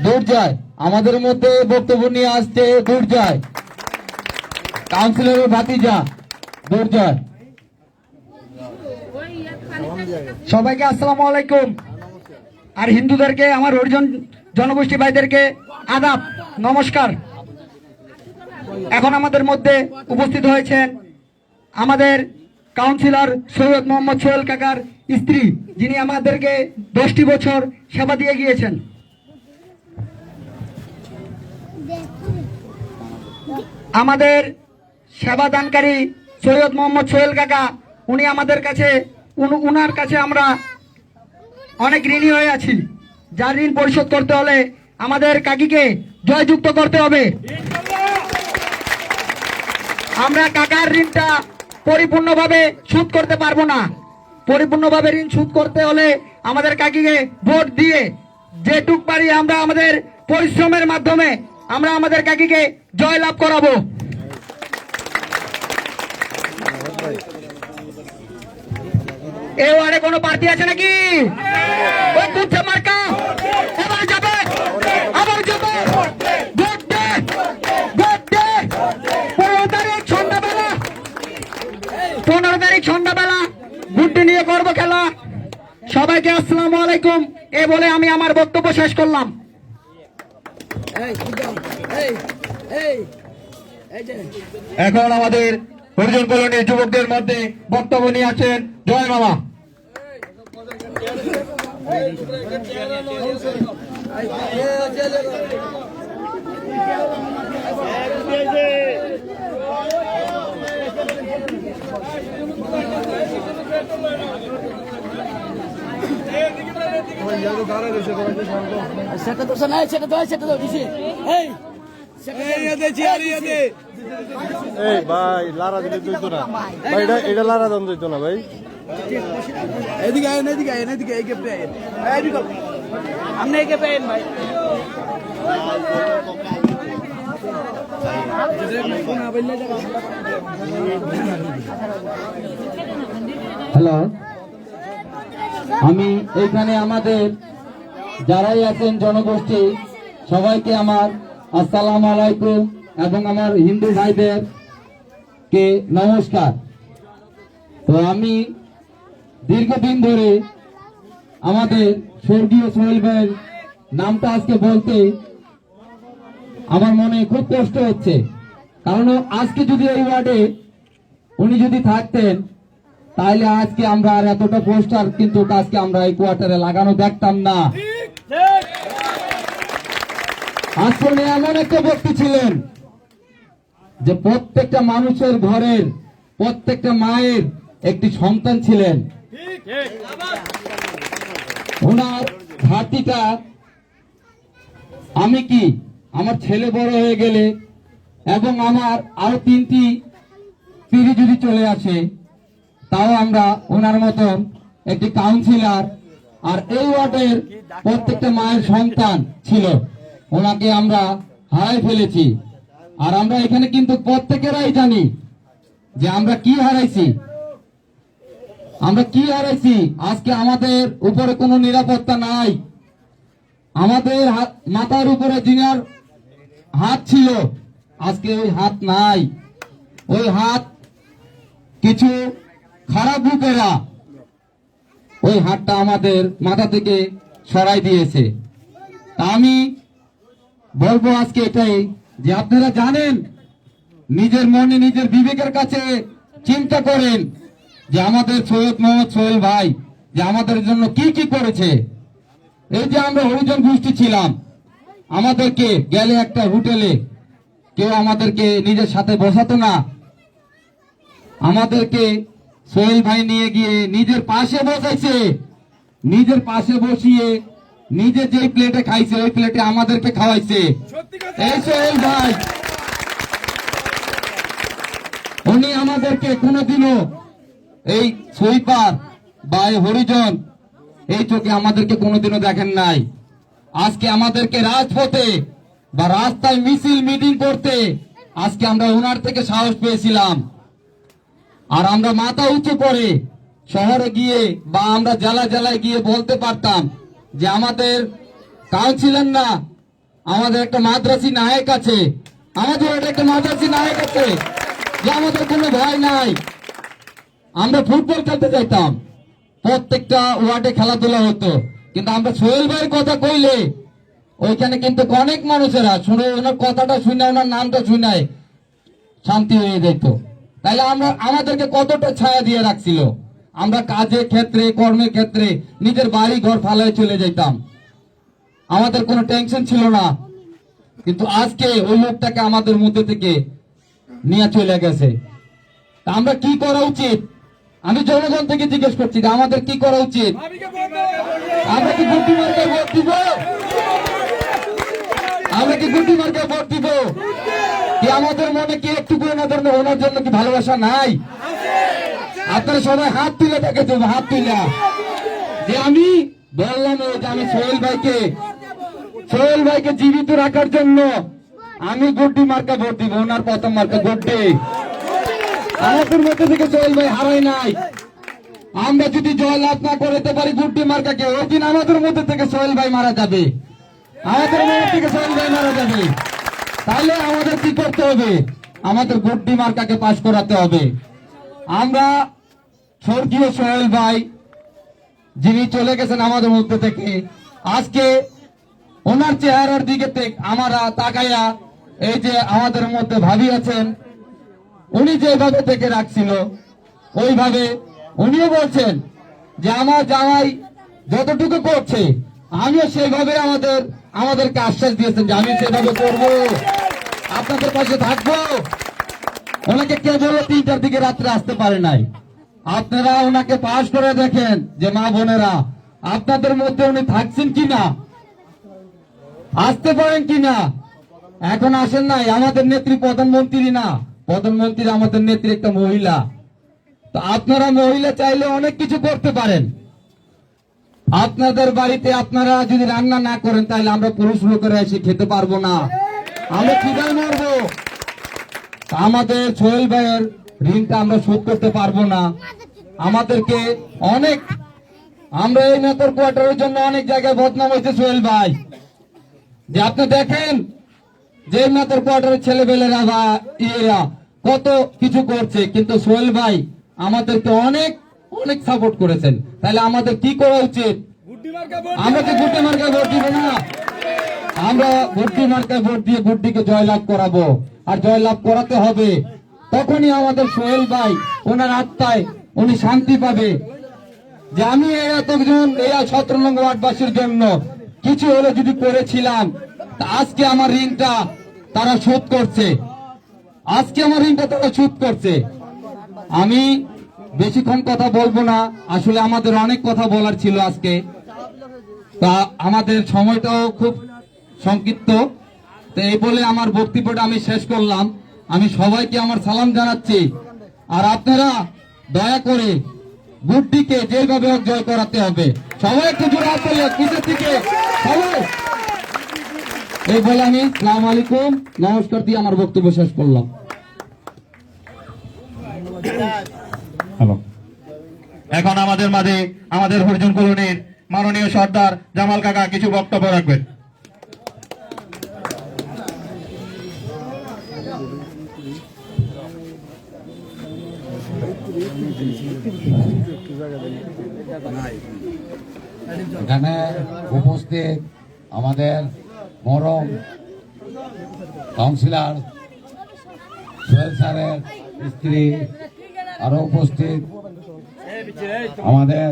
দুর্জয় আমাদের মধ্যে বক্তব্য নিয়ে আসছে। দুর্জয় কাউন্সিলরের ভাতিজা দুর্জয়। সবাইকে আসসালামু আলাইকুম। আর হিন্দুদেরকে, আমার হরিজন জনগোষ্ঠী ভাইদেরকে আদাব, নমস্কার। এখন আমাদের মধ্যে উপস্থিত হয়েছেন আমাদের কাউন্সিলর সৈয়দ মোহাম্মদ সোহেল কাকার স্ত্রী, যিনি আমাদেরকে 10টি বছর সেবা দিয়ে গিয়েছেন। আমাদের সেবা দানকারী সৈয়দ মোহাম্মদ সোহেল কাকা, উনি আমাদের কাছে, উনার কাছে আমরা অনেক ঋণী হয়ে আছি। যার ঋণ পরিশোধ করতে হলে আমাদের কাকিকে জয়যুক্ত করতে হবে। আমরা কাকার ঋণটা পরিপূর্ণভাবে শোধ করতে পারবো না। পরিপূর্ণভাবে ঋণ শোধ করতে হলে আমাদের কাকিকে ভোট দিয়ে যেটুক পারি আমরা আমাদের পরিশ্রমের মাধ্যমে আমরা আমাদের কাকিকে জয় লাভ করাবো। এই ওয়ার্ডে কোনো প্রার্থী আছে নাকি? ওই দুধে মার্কা এবার যাবে, আবার যাবে, ভোট দে, ভোট দে। 15 তারিখ সন্ধ্যাবেলা, 15 তারিখ সন্ধ্যাবেলা ভোটটি নিয়ে করবো খেলা। সবাইকে আসসালামু আলাইকুম এ বলে আমি আমার বক্তব্য শেষ করলাম। এখন আমাদের হরিজন কলোনির যুবকদের মধ্যে বক্তব্য নিয়ে আছেন জয় মামা। সেটা তো নাই, সেটা তো সেটা তো দিছি। এই এই ভাই লারা দিলে চলতো না ভাই, এটা লারা দাম চলতো না ভাই। এদিকে আইন, এদিকে আইন, এদিকে এই কেপে আইন, এদিকে আপনি এই কেপে আইন ভাই। হ্যালো, আমি এখানে আমাদের যারাই আছেন জনগোষ্ঠী সবাইকে আমার আসসালামু আলাইকুম এবং আমার হিন্দু ভাইদের কে নমস্কার। তো আমি দীর্ঘদিন ধরে আমাদের স্বর্গীয় সোহেল ভাইয়ের নামটা আজকে বলতে আমার মনে খুব কষ্ট হচ্ছে। কারণ আজকে যদি এই ওয়ার্ডে উনি যদি থাকতেন তাহলে আজকে আমরা আর এতটা পোস্টার কিন্তু আজকে আমরা এই কোয়ার্টারে লাগানো দেখতাম না। আজকে উনি এমন একটা ব্যক্তি ছিলেন যে প্রত্যেকটা মানুষের ঘরের প্রত্যেকটা মায়ের একটি সন্তান ছিলেন। ওনার ঘাটিটা আমি কি আমার ছেলে বড় হয়ে গেলে এবং আমার আরো 3টি পিঢ়ি যদি চলে আসে তাও আমরা ওনার মতন একটি কাউন্সিলর আর এই ওয়ার্ডের প্রত্যেকটা মায়ের সন্তান ছিল, ওনাকে আমরা হারাই ফেলেছি। আর আমরা এখানে কিন্তু প্রত্যেকেরাই জানি যে আমরা কি হারাইছি। আমরা কি হারাইছি, আজকে আমাদের উপরে কোনো নিরাপত্তা নাই। আমাদের মাথার উপরে জিনার হাত ছিল, আজকে ওই হাত নাই। ওই হাত কিছু খারাপ লোকেরা ওই হাতটা আমাদের মাথা থেকে সরাই দিয়েছে। তা আমি বলবো আজকে এটাই যে আপনারা জানেন, নিজের মনে নিজের বিবেকের কাছে চিন্তা করেন যে আমাদের সৈয়দ মোহাম্মদ সোহেল ভাই যে আমাদের জন্য কি কি করেছে। এই যে আমরা হরিজন গোষ্ঠী ছিলাম, আমাদেরকে গেলে একটা হোটেলে কেউ আমাদেরকে নিজের সাথে বসাতো না, আমাদেরকে সোহেল ভাই নিয়ে গিয়ে নিজের পাশে বসাইছে, নিজের পাশে বসিয়ে নিজে যেই প্লেটে খাইছে ওই প্লেটে আমাদেরকে খাওয়াইছে। এই সোহেল ভাই উনি আমাদেরকে কোনোদিনও এই সুইপার বা হরিজন এই চোখে আমাদেরকে কোনোদিনও দেখেন নাই। আজকে আমাদেরকে রাজপথে বা রাস্তায় মিছিল মিটিং করতে আজকে আমরা ওনার থেকে সাহস পেয়েছিলাম। আর আমরা মাথা উঁচু করে শহরে গিয়ে বা আমরা জেলায় জেলায় গিয়ে বলতে পারতাম যে আমাদের কাউন্সিলর না, আমাদের একটা মাদ্রাসি নায়ক আছে, আমাদের একটা মাদ্রাসি নায়ক আছে, যে আমাদের কোনো ভয় নাই। আমরা ফুটবল খেলতে যাইতাম, প্রত্যেকটা ওয়ার্ডে খেলাধুলা হতো, কিন্তু আমরা সোহেল ভাইয়ের কথা কইলে ওইখানে কিন্তু অনেক মানুষেরা শুনে ওনার কথাটা শুনে, ওনার নামটা শুনে শান্তি হয়ে যেত। তাইলে আমরা আমাদেরকে কতটা ছায়া দিয়ে রাখছিল, আমরা কাজের ক্ষেত্রে কর্মের ক্ষেত্রে নিজের বাড়ি ঘর ফালায় চলে যেতাম, আমাদের কোনো টেনশন ছিল না। কিন্তু আজকে ওই লোকটাকে আমাদের মধ্যে থেকে নিয়ে চলে গেছে। তা আমরা কি করা উচিত? আমি জনগণ থেকে জিজ্ঞেস করছি যে আমাদের কি করা উচিত? আমরা কি গুটি মার্কায় ভোট দিব? আমরা কি গুটি মার্কায় ভোট দিব? কি আমাদের মনে কি একটু ওনার জন্য কি ভালোবাসা নাই? আপনারা সবাই হাত তুলে দেখে দেবো, হাত তুলে, যে আমি বললাম যে আমি সোহেল ভাইকে জীবিত রাখার জন্য আমি গুড্ডি মার্কা ভোট দিব। ওনার প্রথম মার্কা গুড্ডি। আমাদের মধ্যে থেকে সোহেল ভাই হারাই নাই। আমরা যদি জয় লাভ না করতে পারি গুড্ডি মার্কাকে, ওই দিন আমাদের মধ্যে থেকে সোহেল ভাই মারা যাবে, আমাদের মধ্যে থেকে সোহেল ভাই মারা যাবে। তাহলে আমাদের কি করতে হবে? আমাদের গুড্ডি মার্কাকে পাশ করাতে হবে। আমরা স্বর্গীয় সোহেল ভাই যিনি চলে গেছেন আমাদের মধ্যে থেকে, আজকে ওনার চেহারার দিকে আমরা তাকাইয়া, এই যে আমাদের মধ্যে ভাবি আছেন, উনি যেভাবে থেকে রাখছিল ওইভাবে উনিও বলছেন যে আমার জামাই যতটুকু করছে আমিও সেইভাবে আমাদেরকে আশ্বাস দিয়েছেন যে আমি সেভাবে করব, আপনাদের পাশে থাকবো। ওনাকে কে বললো 3টার দিকে রাত্রে আসতে পারে নাই? আপনারা ওনাকে পাশ করে দেখেন যে মা বোনেরা, আপনাদের মধ্যে উনি থাকছেন কিনা, আসতে পারেন কিনা। এখন আসেন নাই, আমাদের নেত্রী প্রধানমন্ত্রী না, প্রধানমন্ত্রী আমাদের নেত্রী একটা মহিলা। তো আপনারা মহিলা চাইলে অনেক কিছু করতে পারেন। আপনাদের বাড়িতে আপনারা যদি রান্না না করেন তাহলে আমরা পুরুষ লোকেরা এসে খেতে পারবো না, আমরা খিদায় মরবো। আমাদের সোহেল ভাইয়ের ঋণটা আমরা শোধ করতে পারবো না। আমাদেরকে অনেক, আমরা এই নেতার কোয়ার্টারের জন্য অনেক জায়গায় বদনাম হয়েছে সোহেল ভাই, যে আপনি দেখেন যে নেতার কোয়ার্টারের ছেলেবেলেরা বা ইয়েরা কত কিছু করছে, কিন্তু সোহেল ভাই আমাদেরকে অনেক অনেক সাপোর্ট করেছেন। তাহলে আমাদের কি করা উচিত? আমরা কি গুড্ডি মার্কায় ভোট দিব না? আমরা গুড্ডি মার্কায় ভোট দিয়ে গুড্ডিকে জয়লাভ করাবো, আর জয়লাভ করাতে হবে। তখনই আমাদের সোহেল ভাই ওনার আত্মায় উনি শান্তি পাবে, যে আমি এই এতজন এই 17 নং ওয়ার্ডবাসীর জন্য কিছু হলে যদি করেছিলাম, তা আজকে আমার ঋণটা তারা শোধ করছে, আজকে আমার ঋণটা তারা শোধ করছে। আমি বেশিক্ষণ কথা বলবো না, আসলে আমাদের অনেক কথা বলার ছিল আজকে, তা আমাদের সময়টাও খুব সংক্ষিপ্ত। তো এই বলে আমার বক্তব্যটা আমি শেষ করলাম। আমি সবাইকে আমার সালাম জানাচ্ছি, আর আপনারা দয়া করে গুড্ডিকে যেভাবে হোক জয় করাতে হবে। সবাই একটু জোরে হাত তালি, পিছের দিকে সবাই। এই বলে আমি আসসালামু আলাইকুম নমস্কার দিয়ে আমার বক্তব্য শেষ করলাম। হ্যালো, এখন আমাদের মাঝে আমাদের হরিজন কলোনির মাননীয় সর্দার জামাল কাকা কিছু বক্তব্য রাখবেন। এখানে উপস্থিত আমাদের মরম কাউন্সিলর সোহেল স্যারের স্ত্রী, আরো উপস্থিত আমাদের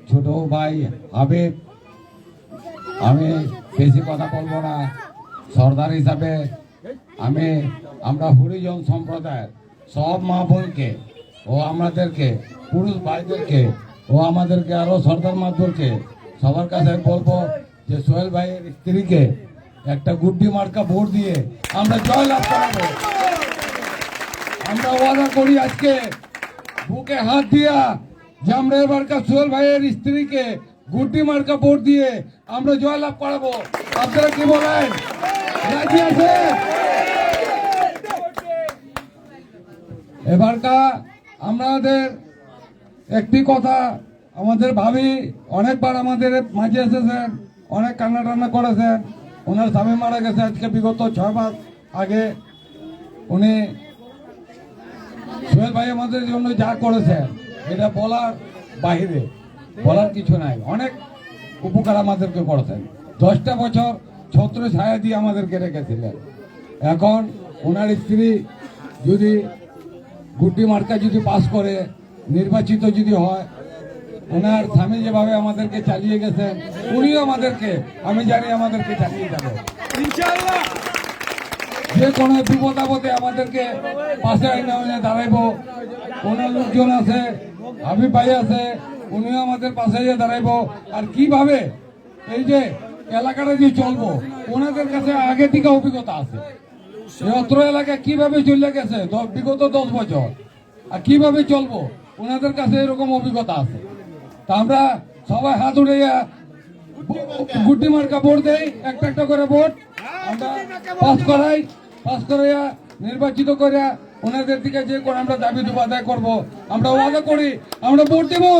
ছোট ভাই হাবিব। আমি বেশি কথা বলবো না, সর্দার হিসাবে আমরা হরিজন সম্প্রদায়ের সব মা বোনকে ও আমাদেরকে পুরুষ ভাইদেরকে ও আমাদেরকে আরো সর্দার মাদুরকে সবার কাছে বলবো যে সোহেল ভাইয়ের স্ত্রীকে একটা গুড্ডি মার্কা ভোট দিয়ে আমরা জয় লাভ করাবো। আমরা ওয়াদা করি আজকে বুকে হাত দিয়া যে আমরা এবারকার সোহেল ভাইয়ের স্ত্রীকে গুড্ডি মার্কা ভোট দিয়ে আমরা জয় লাভ করাবো। আপনারা কি বলেন? রাজি আছে? এবারকার আমাদের একটি কথা, আমাদের ভাবি অনেকবার আমাদের মাঝে এসেছেন, অনেক কান্না টান্না করেছেন। ওনার স্বামী মারা গেছে আজকে বিগত 6 মাস আগে। উনি সোহেল ভাই আমাদের জন্য যা করেছেন এটা বলার বাহিরে, বলার কিছু নাই। অনেক উপকার আমাদেরকে করেছেন। 10টা বছর ছত্র ছায়া দিয়ে আমাদেরকে রেখেছিলেন। এখন ওনার স্ত্রী যদি গুড্ডি মার্কা যদি পাস করে নির্বাচিত যদি হয়, ওনার স্বামী যেভাবে আমাদেরকে চালিয়ে গেছেন উনিও আমাদেরকে, আমি জানি আমাদেরকে চালিয়ে যাবেন ইনশাআল্লাহ। যে কোনো বিপদ আপদে আমাদেরকে পাশে আইনে দাঁড়াইবো। ওনার লোকজন আছে, হাবিব ভাই আছে, উনিও আমাদের পাশে গিয়ে দাঁড়াইবো। আর কিভাবে এই যে এলাকাটা যে চলবো, ওনাদের কাছে আগে থেকে অভিজ্ঞতা আছে। এই অত্র এলাকা কিভাবে চলে গেছে বিগত 10 বছর, আর কিভাবে চলবো ওনাদের কাছে এরকম অভিজ্ঞতা আছে। তা আমরা সবাই হাত উঠাইয়া গুড্ডি মার্কা ভোট দেই, একটা একটা করে ভোট আমরা পাস করাইয়া নির্বাচিত করিয়া ওনাদের দিকে যে করে আমরা দাবি দেবো আদায় করবো। আমরা ওয়াদা করি আমরা ভোট দেবো।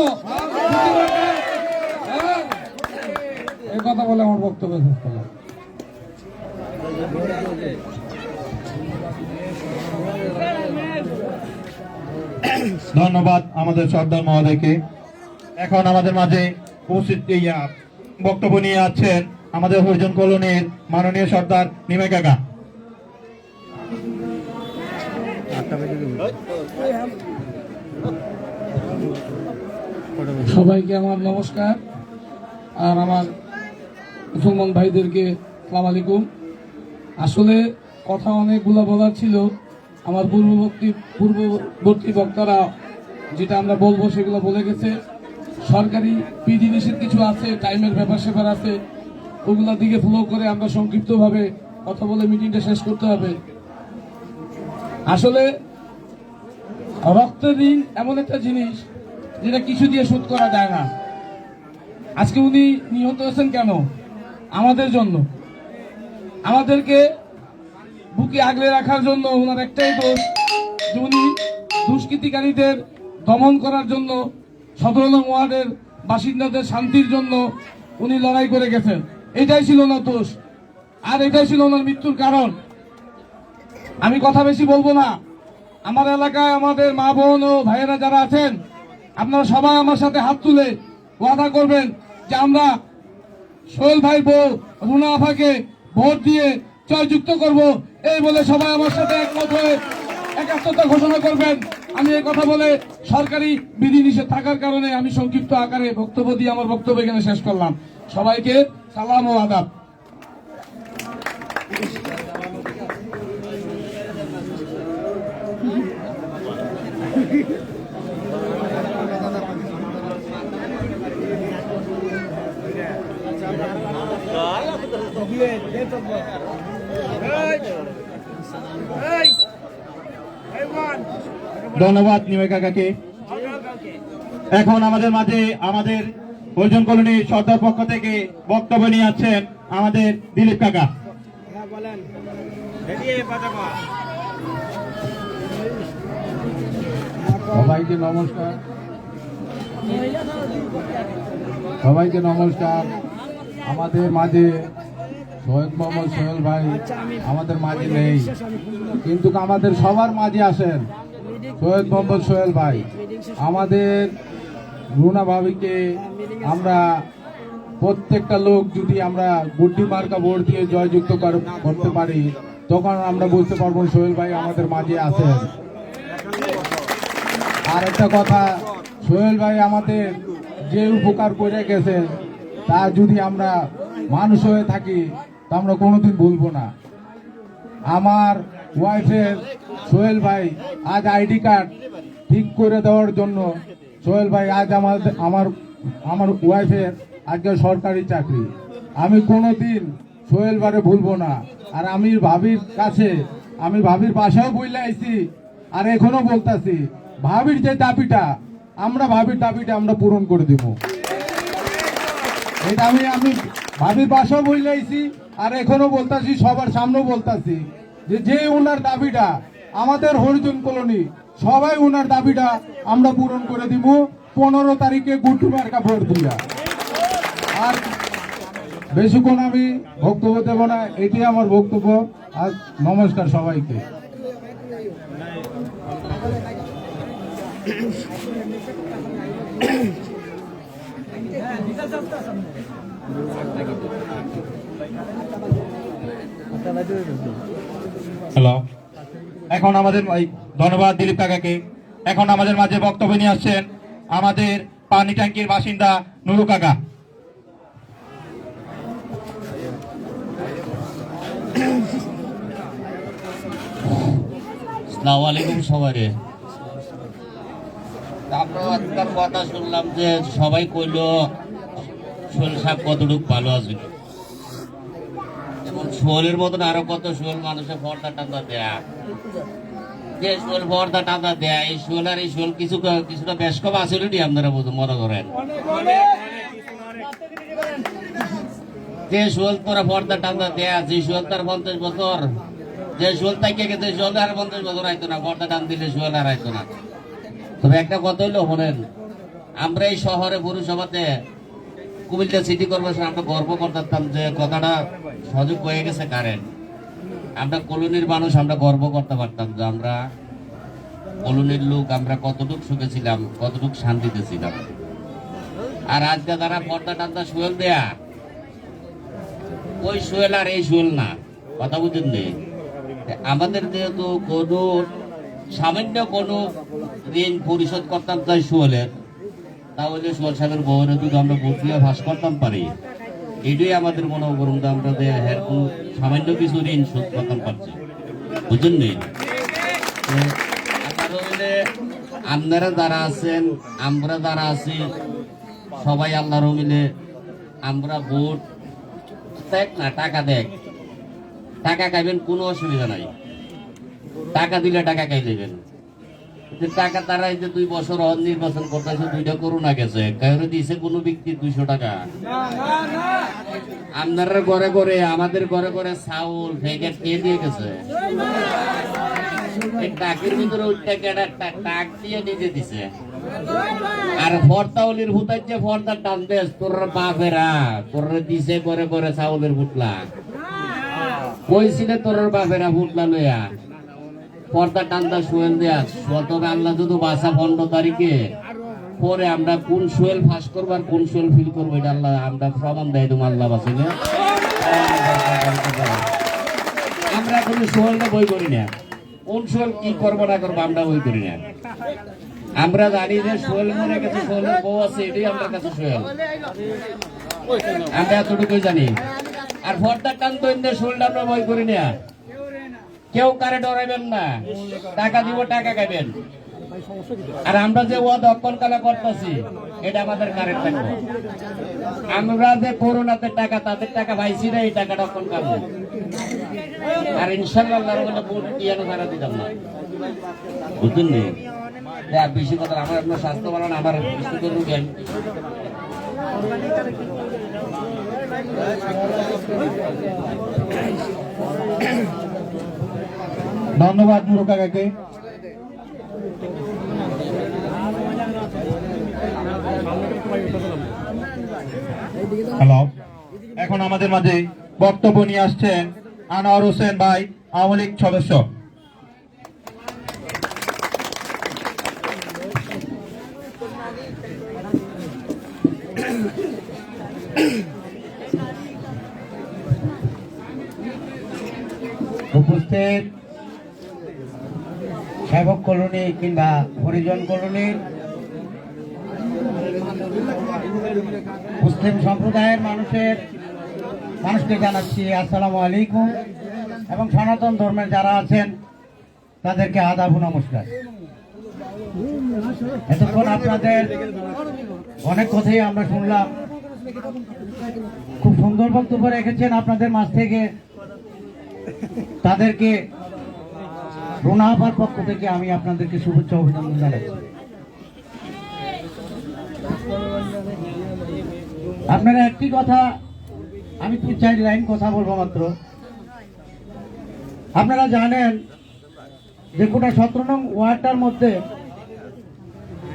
এই কথা বলে আমার বক্তব্য শেষ করলাম। ধন্যবাদ আমাদের সর্দার মহোদয়কে। এখন আমাদের মাঝে উপস্থিত বক্তব্য নিয়ে আছেন আমাদের হরিজন কলোনির মাননীয় সর্দার নিমাই কাকা। সবাইকে আমার নমস্কার, আর আমার মুসলমান ভাইদেরকে আসসালামু আলাইকুম। আসলে কথা অনেকগুলো বলার ছিল, আমার পূর্ববর্তী বক্তারা যেটা আমরা বলবো সেগুলো বলে গেছে। সরকারি বিধিনিষেধ কিছু আছে, টাইমের ব্যাপার স্যাপার আছে, ওগুলোর দিকে ফলো করে আমরা সংক্ষিপ্তভাবে কথা বলে মিটিংটা শেষ করতে হবে। আসলে রক্তের ঋণ এমন একটা জিনিস যেটা কিছু দিয়ে শোধ করা যায় না। আজকে উনি নিহত হয়েছেন কেন? আমাদের জন্য, আমাদেরকে বুকে আগলে রাখার জন্য। ওনার একটাই দোষ যে উনি দুষ্কৃতিকারীদের দমন করার জন্য 17 নং ওয়ার্ডের বাসিন্দাদের শান্তির জন্য উনি লড়াই করে গেছেন। এটাই ছিল ওনার দোষ, আর এটাই ছিল ওনার মৃত্যুর কারণ। আমি কথা বেশি বলবো না। আমার এলাকায় আমাদের মা বোন ও ভাইয়েরা যারা আছেন, আপনারা সবাই আমার সাথে হাত তুলে ওয়াদা করবেন যে আমরা সোহেল ভাই বউ রুনা আফাকে ভোট দিয়ে জয়যুক্ত করব। এই বলে সবাই আমার সাথে একমত হয়ে একাত্মতা ঘোষণা করবেন। আমি এই কথা বলে সরকারি বিধিনিষেধ থাকার কারণে আমি সংক্ষিপ্ত আকারে বক্তব্য দিয়ে আমার বক্তব্য এখানে শেষ করলাম। সবাইকে সালাম ও আদাব। ধন্যবাদ নিমাই কাকাকে। এখন আমাদের মাঝে আমাদের হরিজন কলোনির সর্দার পক্ষ থেকে বক্তব্য নিয়ে আছেন আমাদের দিলীপ কাকা। সবাইকে নমস্কার, সবাইকে নমস্কার। আমাদের মাঝে শহীদ মোহাম্মদ সোহেল ভাই আমাদের মাঝে নেই, কিন্তু আমাদের সবার মাঝে আসেন শহীদ মোহাম্মদ সোহেল ভাই। আমাদের রুনা ভাবিকে আমরা প্রত্যেকটা লোক যদি আমরা গুড্ডি মার্কা ভোট দিয়ে জয়যুক্ত করতে পারি, তখন আমরা বুঝতে পারবো সোহেল ভাই আমাদের মাঝে আছেন। আর একটা কথা, সোহেল ভাই আমাদের যে উপকার করে গেছেন তা যদি আমরা মানুষ হয়ে থাকি তা আমরা কোনোদিন ভুলবো না। আমার ওয়াইফের সোহেল ভাই আজ আইডি কার্ড ঠিক করে দেওয়ার জন্য সোহেল ভাই আজ আমার ওয়াইফের আজকে সরকারি চাকরি। আমি কোনোদিন সোহেল ভাইরে ভুলবো না। আর আমি ভাবির কাছে, আমি ভাবির বাসাও বইলে আইছি, আর এখনো বলতাছি ভাবির যে দাবিটা, আমরা ভাবির দাবিটা আমরা পূরণ করে দিব। এটা আমি ভাবির বাসাও বইলে আইছি, আর এখনো বলতাছি, সবার সামনেও বলতাছি যে ওনার দাবিটা আমাদের হরিজন কলোনি সবাই ওনার দাবিটা আমরা পূরণ করে দিব 15 তারিখে গুড্ডি মার্কা ভোট দিয়া। আর বেশিক্ষণ আমি বক্তব্য দেব না, এটি আমার বক্তব্য। আর নমস্কার সবাইকে। হ্যালো, এখন আমাদের ধন্যবাদ দিলীপ কাকাকে। এখন আমাদের মাঝে বক্তব্য নিয়ে আসছেন আমাদের পানি ট্যাঙ্কির বাসিন্দা নুরু কাকা। আসসালামু আলাইকুম সবাই। আমরা আজকাল কথা শুনলাম যে সবাই কইলো শোল শাক কতটুক ভালো আছে, এবং শোলের মতন আরো কত শোল মানুষের পর্দা টান্দা দেয়া, যে শোল পর্দা টান্দা দেয়া, এই শোল আর এই শোল কিছুটা বেশ কম আসলে নি আপনারা মনে করেন। যে শোল তোরা পর্দা টান্দা দেয়া, যে শোল তার 50 বছর, যে শোল তাকে গেছে শোল আর 50 বছর আইতো না, পর্দা টান দিলে শোল আর আইতো না। তবে একটা কথা হইলো শোনেন, আমরা এই শহরে পৌরসভাতে কুমিল্লা সিটি কর্পোরেশন আমরা গর্ব করতাম যে কথাটা সুযোগ হয়ে গেছে কারেন্ট। আমরা কলোনির মানুষ, আমরা গর্ব করতে পারতাম যে আমরা কলোনির লোক, আমরা কতটুক সুখে ছিলাম, কতটুক শান্তিতে ছিলাম। আর আজকে তারা পর্দা টান্দা শোল দেয়া, ওই শোল আর এই শোল না, কথা বুঝেন নেই। আমাদের যেহেতু কোনো সামান্য কোনো ঋণ পরিশোধ করতাম তাই শোলের, তাহলে শোল সাগর বউরে যদি আমরা বসিয়ে ভাস করতাম পারি, এটাই আমাদের মনে করুন আমরা সামান্য কিছু ঋণ শোধ করতাম পারছি, বুঝলেন নি। আপনারা যারা আছেন, আমরা যারা আছি, সবাই আল্লাহর মিলে আমরা ভোট দেখ না, টাকা দেখ, টাকা খাইবেন কোনো অসুবিধা নাই, টাকা দিলে টাকা খাই দেবেন। টাকা তারা এই যে 2 বছর নির্বাচন করতেছে, 2টা করোনা গেছে, কারো দিয়েছে কোনো ব্যক্তি 200 টাকা। আপনারা ঘরে ঘরে, আমাদের ঘরে ঘরে চাউল প্যাকেট কে দিয়ে গেছে, টাকের ভিতরে টাক দিয়ে নিজে দিছে। আর ফর্তাউলির ভূতার যে ফর্দা টান দেশ, তোর বাপেরা তোর দিছে ঘরে ঘরে চাউলের ফুটলা, কইছিলে তোর বাপেরা ফুটলা লইয়া পর্দা টান্দা শোয়েল দেয়া। তবে আল্লাহ যদি বাসা 15 তারিখে পরে আমরা কোন শোয়েল ফাঁস করবো আর কোন শোয়েল ফিল করবো, এটা আল্লাহ আমরা প্রমাণ দেয় তোমার আল্লাহ বাসিলে। আমরা কোন শোয়েলটা বই করি না, কোন শোয়েল কি করবো না করবো আমরা বই করি না। আমরা জানি যে শোয়েল মরে গেছে, শোয়েলের বউ আছে, এটাই আমার কাছে শোয়েল, আমরা এতটুকুই জানি। আর পর্দা টানতো শোয়েলটা আমরা বই করি না। কেউ কারে ডরাইবেন না, টাকা দিব, টাকা খাইবেন। আর আমরা যে ওয়াদা অক্ষণকালে করতেছি, এটা আমাদের কারেন্ট থাকবে। আমরা যে করোনাতে টাকা, তাদের টাকা পাইছি না, এই টাকাটা অক্ষণকাল। আর ইনশাল্লাহ বলে ভোট দিয়ে ছাড়া দিতাম না, বুঝলেন নি। বেশি কথা আমার আপনার স্বাস্থ্য বানান, আমার বিশুদ্ধ রোগী আমি। ধন্যবাদ নুরু কাকাকে। হ্যালো, এখন আমাদের মাঝে বক্তব্য নিয়ে আসছেন আনোয়ার হোসেন ভাই, আওয়ামী লীগ সদস্য। উপস্থিত সেবক কলোনি কিংবা হরিজন কলোনির মুসলিম সম্প্রদায়ের মানুষকে জানাচ্ছি আসসালামু আলাইকুম, এবং সনাতন ধর্মের যারা আছেন তাদেরকে আদাব নমস্কার। এতক্ষণ আপনাদের অনেক কথাই আমরা শুনলাম, খুব সুন্দর বক্তব্য রেখেছেন আপনাদের মাঝ থেকে। তাদেরকে রুনাহাবার পক্ষ থেকে আমি আপনাদেরকে শুভেচ্ছা অভিনন্দন জানাচ্ছি। আপনারা একটি কথা, আমি 2-4 লাইন কথা বলবো মাত্র। আপনারা জানেন যে গোটা 17 নং ওয়ার্ডটার মধ্যে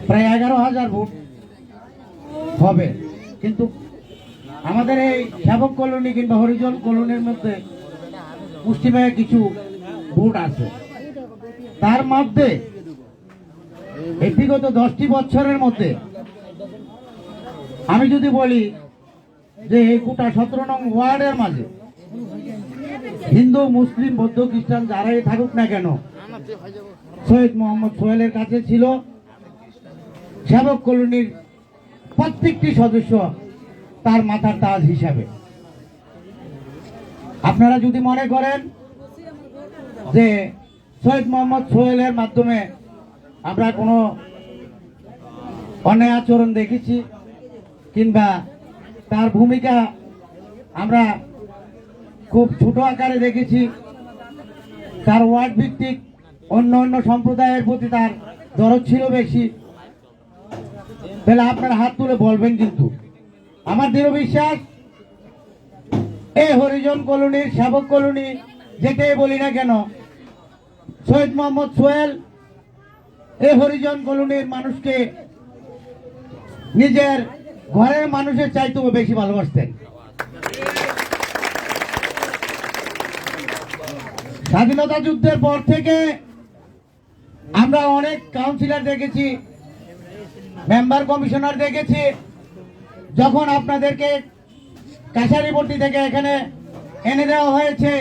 প্রায় 11,000 ভোট হবে, কিন্তু আমাদের এই সেবক কলোনি কিংবা হরিজন কলোনির মধ্যে মুষ্টিমেয় কিছু বুট আছে। তার মধ্যে এই বিগত 10টি বছরের মধ্যে আমি যদি বলি যে এই গোটা 17 নং ওয়ার্ডের মাঝে হিন্দু, মুসলিম, বৌদ্ধ, খ্রিস্টান যারাই থাকুক না কেন, সৈয়দ মোহাম্মদ সোহেলের কাছে ছিল সেবক কলোনির প্রত্যেকটি সদস্য তার মাথার তাজ হিসাবে। আপনারা যদি মনে করেন যে সৈয়দ মোহাম্মদ সোহেলের মাধ্যমে আমরা কোনো অন্যায় আচরণ দেখেছি কিংবা তার ভূমিকা আমরা খুব ছোট আকারে দেখেছি, তার ওয়ার্ড ভিত্তিক অন্য অন্য সম্প্রদায়ের প্রতি তার দরদ ছিল বেশি, তাহলে আপনার হাত তুলে বলবেন। কিন্তু আমার দৃঢ় বিশ্বাস এই হরিজন কলোনির সেবক কলোনি যেটাই বলি না কেন, সৈয়দ মোহাম্মদ সোহেল এই হরিজন কলোনির মানুষকে নিজের ঘরের মানুষের চাইতেও বেশি ভালোবাসতেন। স্বাধীনতা যুদ্ধের পর থেকে আমরা অনেক কাউন্সিলর দেখেছি, মেম্বার কমিশনার দেখেছি। যখন আপনাদেরকে কাছারিপট্টি থেকে এখানে এনে দেওয়া হয়েছে,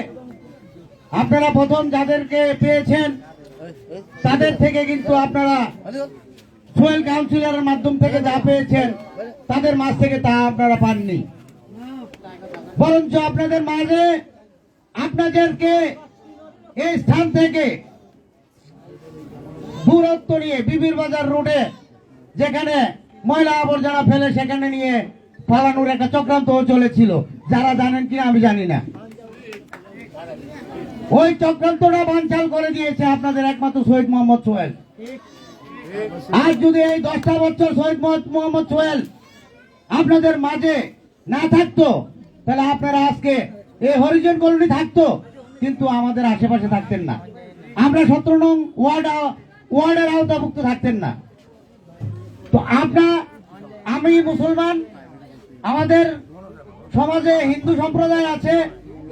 আপনারা প্রথম যাদেরকে পেয়েছেন তাদের থেকে কিন্তু আপনারা সোহেল কাউন্সিলরের মাধ্যম থেকে যা পেয়েছেন তাদের মাঝ থেকে তা আপনারা পাননি, বরঞ্চ আপনাদের মাঝে আপনাদেরকে এই স্থান থেকে দূরত্ব নিয়ে বিবির বাজার রোডে যেখানে ময়লা আবর্জনা ফেলে সেখানে নিয়ে পালানোর একটা চক্রান্ত চলেছিল। যারা জানেন কিনা আমি জানি না, ওই চক্রান্তটা বানচাল করে দিয়েছে আপনাদের একমাত্র সৈয়দ মোহাম্মদ সোহেল। আজ যদি এই 10টা বছর সৈয়দ মোহাম্মদ সোহেল আপনাদের মাঝে না থাকতো, তাহলে আপনারা আজকে এই হরিজন কলোনি থাকতো, কিন্তু আমাদের আশেপাশে থাকতেন না, আমরা 17 নং ওয়ার্ডের আওতাভুক্ত থাকতেন না। তো আমি মুসলমান, আমাদের সমাজে হিন্দু সম্প্রদায় আছে,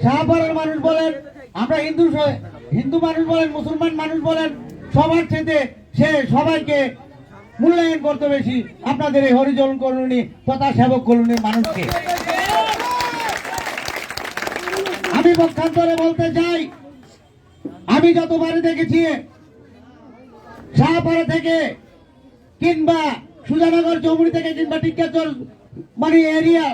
শাহপাড়ার মানুষ বলেন, আমরা হিন্দু মানুষ বলেন, মুসলমান মানুষ বলেন, সবার চেয়ে সে সবাইকে মূল্যায়ন করতে বেশি আপনাদের এই হরিজন কলোনি তথা সেবক কলোনির মানুষকে। আমি পক্ষান্তরে বলতে চাই, আমি যতবারে দেখেছি শাহপাড়া থেকে কিংবা সুজানগর চৌমুড়ি থেকে কিংবা টিক্কাচর মানে এরিয়া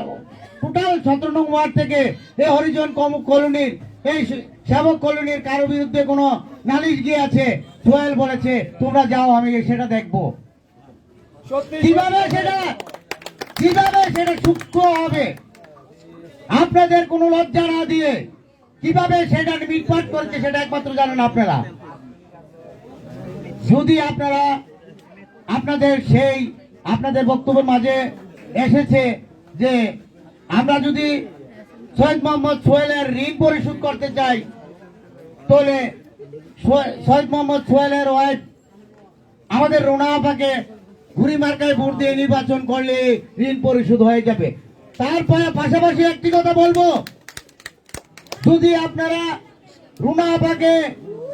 টোটাল 17 নং ওয়ার্ড থেকে এই হরিজন কলোনির এই সেবক কলোনির কারো বিরুদ্ধে কোনো নালিশ গিয়েছে, সোহেল বলেছে তোমরা যাও, আমি সেটা দেখবো কিভাবে সেটা সূক্ষ্ম হবে, আপনাদের কোনো লজ্জা না দিয়ে কিভাবে সেটা মিটমাট করেছে সেটা একমাত্র জানেন আপনারা। যদি আপনাদের বক্তব্যের মাঝে এসেছে যে আমরা যদি সৈয়দ মোহাম্মদ সোহেলের ঋণ পরিশোধ করতে চাই, তাহলে সৈয়দ মোহাম্মদ সোহেলের ওয়াইফ আমাদের রুনা আপাকে ঘুরি মার্কায় ভোট দিয়ে নির্বাচন করলে ঋণ পরিশোধ হয়ে যাবে। তারপরে পাশাপাশি একটি কথা বলবো, যদি আপনারা রুনা আপাকে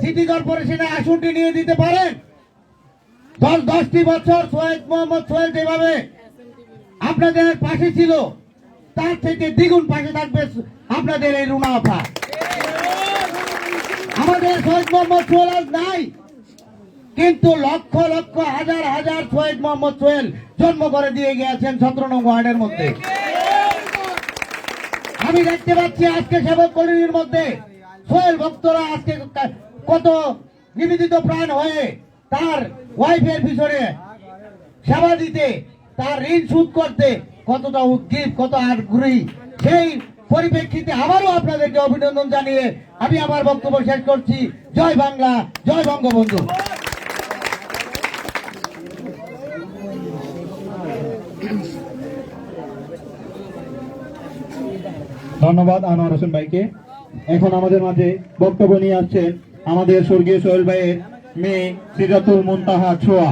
সিটি কর্পোরেশনে আসনটি নিয়ে দিতে পারেন, 10টি বছর সৈয়দ মোহাম্মদ সোহেল যেভাবে আপনাদের পাশে ছিল, তার থেকে দ্বিগুণ পাশে থাকবে আপনাদের এই রুনা আপা। আমাদের সৈয়দ মোহাম্মদ সোহেল আজ নাই, কিন্তু লক্ষ লক্ষ হাজার হাজার সৈয়দ মোহাম্মদ সোহেল জন্ম করে দিয়ে গিয়েছেন 17 নং ওয়ার্ডের মধ্যে। আমি দেখতে পাচ্ছি আজকে সেবক কলোনির মধ্যে সোহেল ভক্তরা আজকে কত নিবেদিত প্রাণ হয়ে তার ওয়াইফের পিছনে সেবা দিতে, তার ঋণ শোধ করতে কতটা উদ্গ্রীব, কত আগ্রহী, সেই পরিপ্রেক্ষিতে আবারও আপনাদেরকে অভিনন্দন জানিয়ে আমি আমার বক্তব্য শেষ করছি। জয় বাংলা, জয় বঙ্গবন্ধু। ধন্যবাদ আনোয়ার হোসেন ভাইকে। এখন আমাদের মাঝে বক্তব্য নিয়ে আসছেন আমাদের স্বর্গীয় সোহেল ভাইয়ের মেয়ে সিরাতুল মুনতাহা ছোয়া।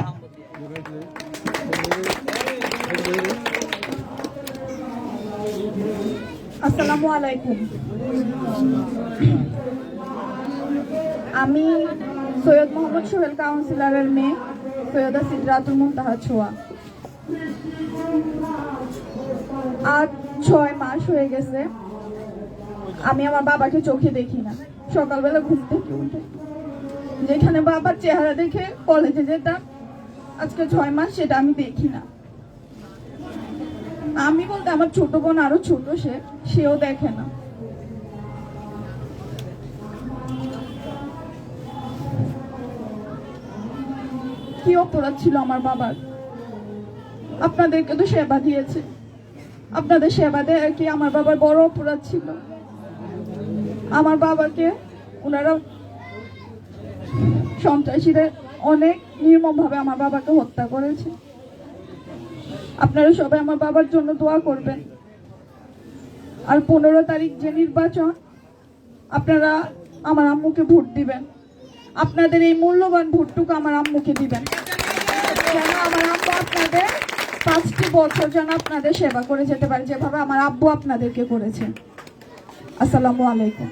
আসসালামু আলাইকুম। আমি সৈয়দ মোহাম্মদ সোহেল কাউন্সিলরের মেয়ে সৈয়দা সিদরাতুল মুনতাহা ছোঁয়া। আজ 6 মাস হয়ে গেছে আমি আমার বাবাকে চোখে দেখি না। সকালবেলা ঘুম থেকে উঠে যেখানে বাবার চেহারা দেখে কলেজে যেতাম, আজকে 6 মাস সেটা আমি দেখি না। আমি বলতে আমার ছোট বোন আরো ছোট, সেও দেখে না। কি অপরাধ ছিল আমার বাবার? আপনাদেরকে তো সেবা দিয়েছে, আপনাদের সেবা দেয় কি আমার বাবার বড় অপরাধ ছিল? আমার বাবাকে ওনারা সন্ত্রাসীরা অনেক নির্মম ভাবে আমার বাবাকে হত্যা করেছে। আপনারা সবাই আমার বাবার জন্য দোয়া করবেন। আর 15 তারিখ যে নির্বাচন, আপনারা আমার আম্মুকে ভোট দিবেন। আপনাদের এই মূল্যবান ভোটটুকু আমার আম্মুকে দিবেন, যেন আমার আব্বু আপনাদের 5টি বছর যেন আপনাদের সেবা করে যেতে পারে, যেভাবে আমার আব্বু আপনাদেরকে করেছে। আসসালামু আলাইকুম।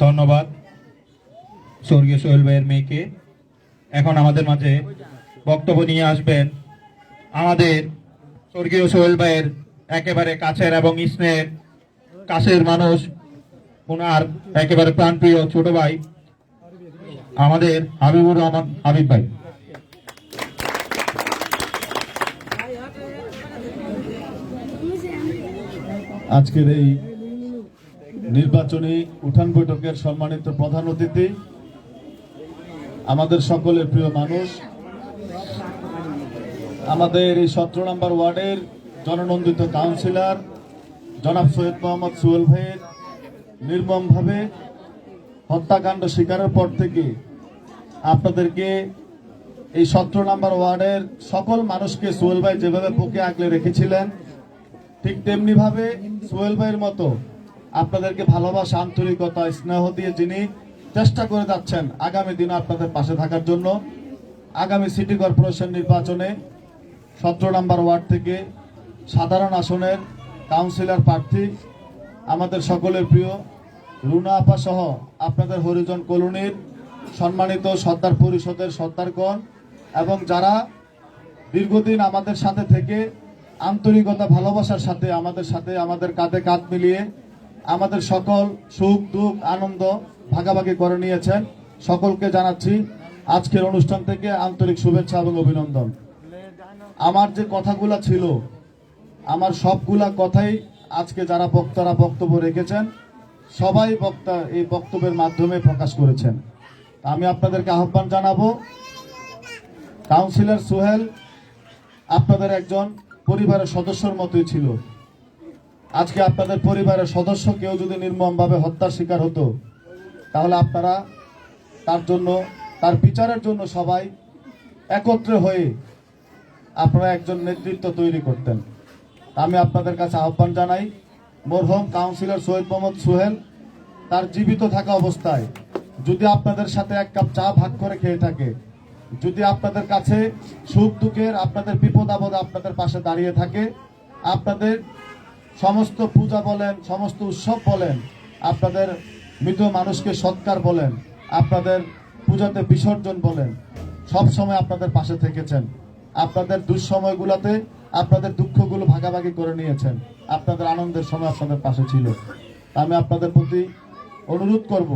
ধন্যবাদ স্বর্গীয় সোহেল ভাইয়ের মেয়েকে। এখন আমাদের মাঝে বক্তব্য নিয়ে আসবেন আমাদের স্বর্গীয় সোহেল ভাইয়ের একেবারে কাছের এবং স্নেহের কাছের মানুষ, ওনার একেবারে প্রাণপ্রিয় ছোট ভাই আমাদের হাবিবুর রহমান হাবিব ভাই। আজকের এই নির্বাচনী উঠান বৈঠকের সম্মানিত প্রধান অতিথি, আমাদের সকলের প্রিয় মানুষ, আমাদের এই 17 নম্বর ওয়ার্ডের জননন্দিত কাউন্সিলর জনাব সৈয়দ মোহাম্মদ সোহেল ভাইয়ের নির্মমভাবে হত্যাকাণ্ড শিকারের পর থেকে আপনাদেরকে এই 17 নম্বর ওয়ার্ডের সকল মানুষকে সোহেল ভাই যেভাবে বুকে আগলে রেখেছিলেন, ঠিক তেমনি ভাবে সোহেল ভাইয়ের মতো আপনাদেরকে ভালোবাসা, আন্তরিকতা, স্নেহ দিয়ে যিনি চেষ্টা করে যাচ্ছেন আগামী দিনে আপনাদের পাশে থাকার জন্য। আগামী সিটি কর্পোরেশন নির্বাচনে 17 নম্বর ওয়ার্ড থেকে সাধারণ আসনের কাউন্সিলর প্রার্থী আমাদের সকলের প্রিয় রুনা আপা সহ আপনাদের হরিজন কলোনির সম্মানিত সর্দার পরিষদের সর্দারগণ এবং যারা দীর্ঘদিন আমাদের সাথে থেকে আন্তরিকতা, ভালোবাসার সাথে আমাদের কাঁধে কাঁধ মিলিয়ে আমাদের সকল সুখ দুঃখ আনন্দ ভাগাভাগি করে নিয়েছেন, সকলকে জানাচ্ছি আজকের অনুষ্ঠান থেকে আন্তরিক শুভেচ্ছা এবং অভিনন্দন। আমার যে কথাগুলা ছিল, আমার সবগুলা কথাই আজকে যারা বক্তারা বক্তব্য রেখেছেন সবাই বক্তা এই বক্তব্যের মাধ্যমে প্রকাশ করেছেন। আমি আপনাদেরকে আহ্বান জানাবো, কাউন্সিলর সোহেল আপনাদের একজন পরিবারের সদস্যের মতোই ছিল। আজকে আপনাদের পরিবারের সদস্য কেউ যদি নির্মমভাবে হত্যার শিকার হতো, তাহলে আপনারা তার বিচারের জন্য সবাই একত্রে হয়ে আপনারা একজন নেতৃত্ব তৈরি করতেন। আমি আপনাদের কাছে আহ্বান জানাই, মরহুম কাউন্সিলর সৈয়দ মোহাম্মদ সোহেল তার জীবিত থাকা অবস্থায় যদি আপনাদের সাথে এক কাপ চা ভাগ করে খেয়ে থাকে, যদি আপনাদের কাছে সুখ দুঃখের, আপনাদের বিপদ আপদে আপনাদের পাশে দাঁড়িয়ে থাকে, আপনাদের সমস্ত পূজা বলেন, সমস্ত উৎসব বলেন, আপনাদের মৃত মানুষকে সৎকার বলেন, আপনাদের পূজাতে বিসর্জন বলেন, সব সময় আপনাদের পাশে থেকেছেন। আপনাদের দুঃসময়গুলোতে আপনাদের দুঃখগুলো ভাগাভাগি করে নিয়েছেন, আপনাদের আনন্দের সময় আপনাদের পাশে ছিল। আমি আপনাদের প্রতি অনুরোধ করব,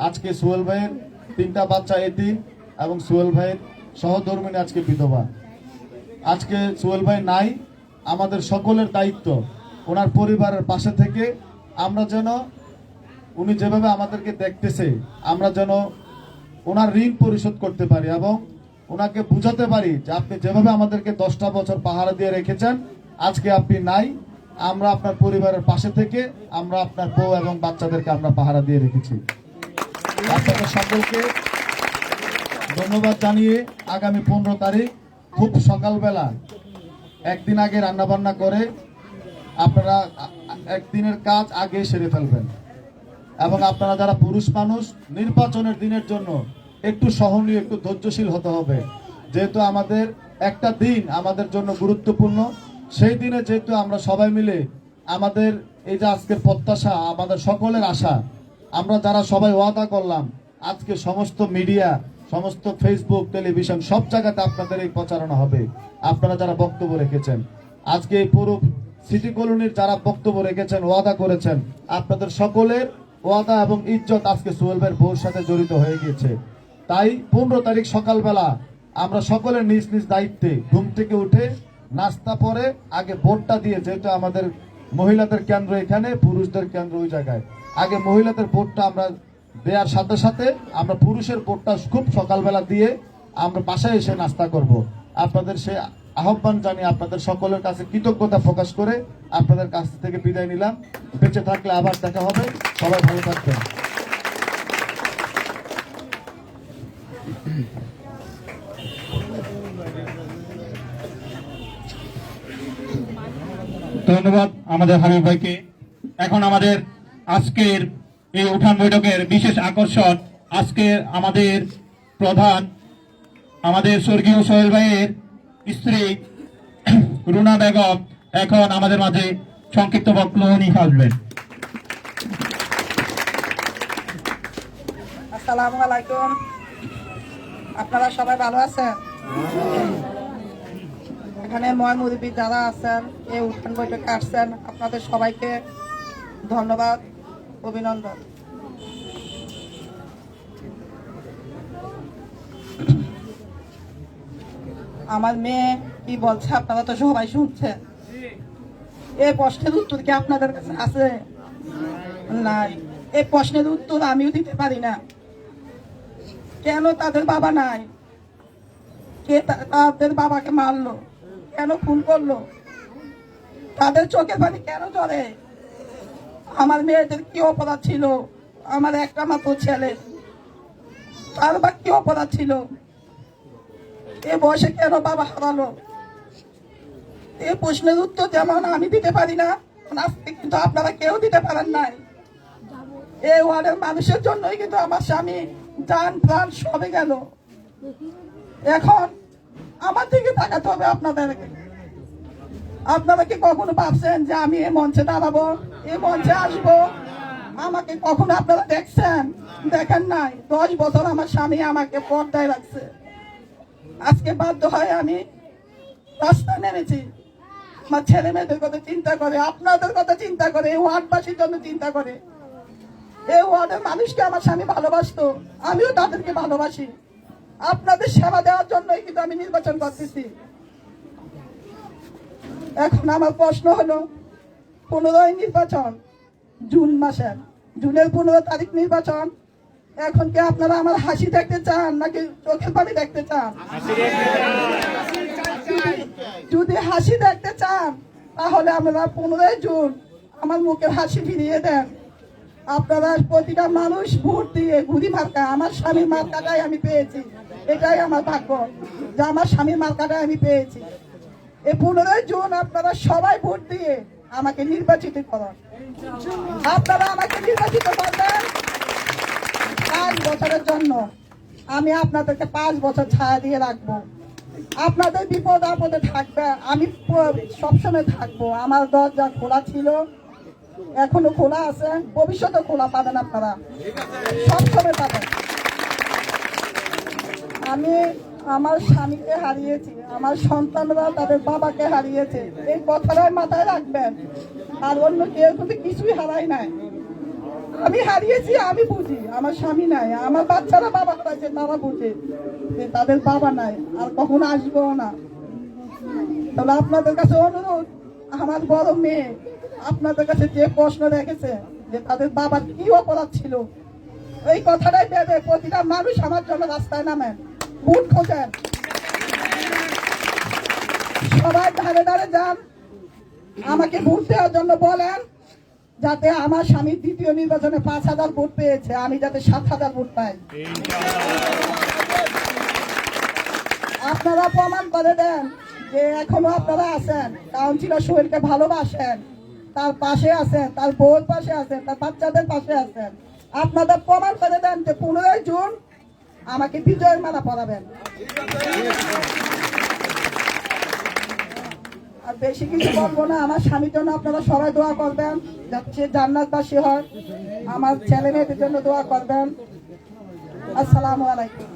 আজকে সোহেল ভাইয়ের 3টা বাচ্চা এতিম এবং সোহেল ভাইয়ের সহধর্মিণী আজকে বিধবা। আজকে সোহেল ভাই নাই, আমাদের সকলের দায়িত্ব ওনার পরিবারের পাশে থেকে আমরা যেন উনি যেভাবে আমাদেরকে দেখতেছে আমরা যেন ওনার ঋণ পরিশোধ করতে পারি এবং ওনাকে বুঝাতে পারি যে আপনি যেভাবে আমাদেরকে 10টা বছর পাহারা দিয়ে রেখেছেন, আজকে আপনি নাই, আমরা আপনার পরিবারের পাশে থেকে আমরা আপনার বউ এবং বাচ্চাদেরকে আমরা পাহারা দিয়ে রেখেছি। আপনাদের সকলকে ধন্যবাদ জানিয়ে আগামী 15 তারিখ খুব সকালবেলা একদিন আগে রান্নাবান্না করে আপনারা একদিনের কাজ আগে সেরে ফেলবেন এবং আপনারা যারা পুরুষ মানুষ নির্বাচনের দিনের জন্য একটু সহনীয়, একটু ধৈর্যশীল হতে হবে, যেহেতু আমাদের একটা দিন আমাদের জন্য গুরুত্বপূর্ণ। সেই দিনে যেহেতু আমরা সবাই মিলে আমাদের এই যে আজকের প্রত্যাশা, আমাদের সকলের আশা, আমরা যারা সবাই ওয়াদা করলাম, আজকে সমস্ত মিডিয়া, সমস্ত ফেসবুক, টেলিভিশন সব জায়গাতে আপনাদের এই প্রচারণা হবে। আপনারা যারা বক্তব্য রেখেছেন, আজকে এই পুরো সিটি কলোনির যারা বক্তব্য রেখেছেন, ওয়াদা করেছেন, আপনাদের সকলের ওয়াদা এবং ইজ্জত আজকে সোহেল ভাইয়ের বউর সাথে জড়িত হয়ে গিয়েছে। তাই 15 তারিখ সকালবেলা আমরা সকলে নিজ নিজ দায়িত্বে ঘুম থেকে উঠে নাস্তা পরে আগে ভোটটা দিয়ে, যেহেতু আমাদের মহিলাদের কেন্দ্র এখানে, পুরুষদের কেন্দ্র ওই জায়গায়, আগে মহিলাদের ভোটটা আমরা দেওয়ার সাথে সাথে আমরা পুরুষের ভোটটা খুব সকালবেলা দিয়ে আমরা বাসায় এসে নাস্তা করব। আপনাদের সে আহ্বান জানিয়ে আপনাদের সকলের কাছে কৃতজ্ঞতা প্রকাশ করে আপনাদের কাছ থেকে বিদায় নিলাম। বেঁচে থাকলে আবার দেখা হবে। সবাই ভালো থাকবেন। ধন্যবাদ আমাদের হাবিব ভাইকে। এখন আমাদের আজকের এই উঠান বৈঠকের বিশেষ আকর্ষণ, আজকে আমাদের প্রধান, আমাদের স্বর্গীয় সোহেল ভাইয়ের স্ত্রী রুনা বেগম এখন আমাদের মাঝে সংক্ষিপ্ত বক্তব্য নিয়ে আসবেন। আসসালামু আলাইকুম, আপনারা সবাই ভালো আছেন? এখানে ময় মুরব্বী যারা আছেন, এই উঠান বৈঠকে আসছেন, আপনাদের সবাইকে ধন্যবাদ, অভিনন্দন। আমার মেয়ে কি বলছে আপনারা তো সবাই শুনছেন। এই প্রশ্নের উত্তর কি আপনাদের কাছে আছে? নাই। এই প্রশ্নের উত্তর আমিও দিতে পারি না। কেন তাদের বাবা নাই? কে তাদের বাবাকে মারলো? কেন খুন করলো? তাদের চোখের পানি কেন ঝরে? আমার মেয়েদের কি অপরাধ ছিল? আমার একটা মাত্র ছেলে, তার বা কি অপরাধ ছিল? এ বয়সে কেন বাবা হারালো? এই প্রশ্নের উত্তর যেমন আমি দিতে পারি না, আজকে কিন্তু আপনারা কেউ দিতে পারেন নাই। এই ওয়ার্ডের মানুষের জন্যই কিন্তু আমার স্বামী জান প্রাণ সবে গেল। এখন আমার দিকে তাকাতে হবে আপনাদেরকে। আপনারা কি কখনো ভাবছেন যে আমি এই মঞ্চে দাঁড়াবো, এই মঞ্চে আসবো? আমাকে কখনো আপনারা দেখছেন? দেখেন নাই। 10 বছর আমার স্বামী আমাকে পর্দায় রাখছে। আজকে বাধ্য হয় আমি রাস্তায় নেমেছি। আমার ছেলে মেয়েদের কথা চিন্তা করে, আপনাদের কথা চিন্তা করে, এই ওয়ার্ডবাসীর জন্য চিন্তা করে। এই ওয়ার্ডের মানুষকে আমার স্বামী ভালোবাসতো, আমিও তাদেরকে ভালোবাসি। আপনাদের সেবা দেওয়ার জন্যই কিন্তু আমি নির্বাচন করতেছি। এখন আমার প্রশ্ন হলো, 15 নির্বাচন, জুন মাসের, জুনের 15 তারিখ নির্বাচন। এখন কি আপনারা আমার হাসি দেখতে চান নাকি চোখের পানি দেখতে চান? যদি হাসি দেখতে চান তাহলে আমরা 15 জুন আমার মুখের হাসি ফিরিয়ে দেন। আপনারা প্রতিটা মানুষ ভোট দিয়ে ঘুরি মার্কা, আমার স্বামীর মার্কাটাই আমি পেয়েছি। এটাই আমার ভাগ্য যে আমার স্বামীর মার্কাটাই আমি পেয়েছি। এই 15 জুন আপনারা সবাই ভোট দিয়ে আমাকে নির্বাচিত করুন। আপনারা আমাকে নির্বাচিত করবেন 5 বছরের জন্য। আমি আপনাদেরকে 5 বছর ছায়া দিয়ে রাখবো। আপনাদের বিপদ আপদে থাকবে, আমি সবসময় থাকবো। আমার দরজা খোলা ছিল, এখনো খোলা আছে, ভবিষ্যতে খোলা পাবেন আপনারা, সবসময় পাবেন। আমি আমার স্বামীকে হারিয়েছি, আমার সন্তানরা তাদের বাবাকে হারিয়েছে, এই কথাটাই মাথায় রাখবেন। আর অন্য কেউ কিন্তু কিছুই হারাই নাই। আমি হারিয়েছি, আমি বুঝি। আমার স্বামী নাই, আমার বাচ্চারা বাবা হারাইছে, তারা বুঝে যে তাদের বাবা নাই, আর কখনো আসবেও না। তাহলে আপনাদের কাছে অনুরোধ, আমার বড় মেয়ে আপনাদের কাছে যে প্রশ্ন রেখেছে যে তাদের বাবার কি অপরাধ ছিল, এই কথাটাই ভেবে প্রতিটা মানুষ আমার জন্য রাস্তায় নামেন, ভোট খোঁজেন, সবাই ধারে ধারে যান, আমাকে ভোট দেওয়ার জন্য বলেন, যাতে আমার স্বামী দ্বিতীয় নির্বাচনে 5,000 ভোট পেয়েছে, আমি যাতে 7,000 ভোট পাই। আপনারা প্রমাণ করে দেন যে এখনো আপনারা আছেন, কাউন্সিলর সোহেলকে ভালোবাসেন, তার পাশে আছেন, তার বউর পাশে আছেন, তার বাচ্চাদের পাশে আছেন। আপনাদের প্রমাণ করে দেন যে 15 জুন আমাকে বিজয়ের মালা পরাবেন। আর বেশি কিছু বলবো না। আমার স্বামীর জন্য আপনারা সবাই দোয়া করবেন, যাতে জান্নাতবাসী হয়। আমার ছেলে মেয়েদের জন্য দোয়া করবেন। আসসালামু আলাইকুম।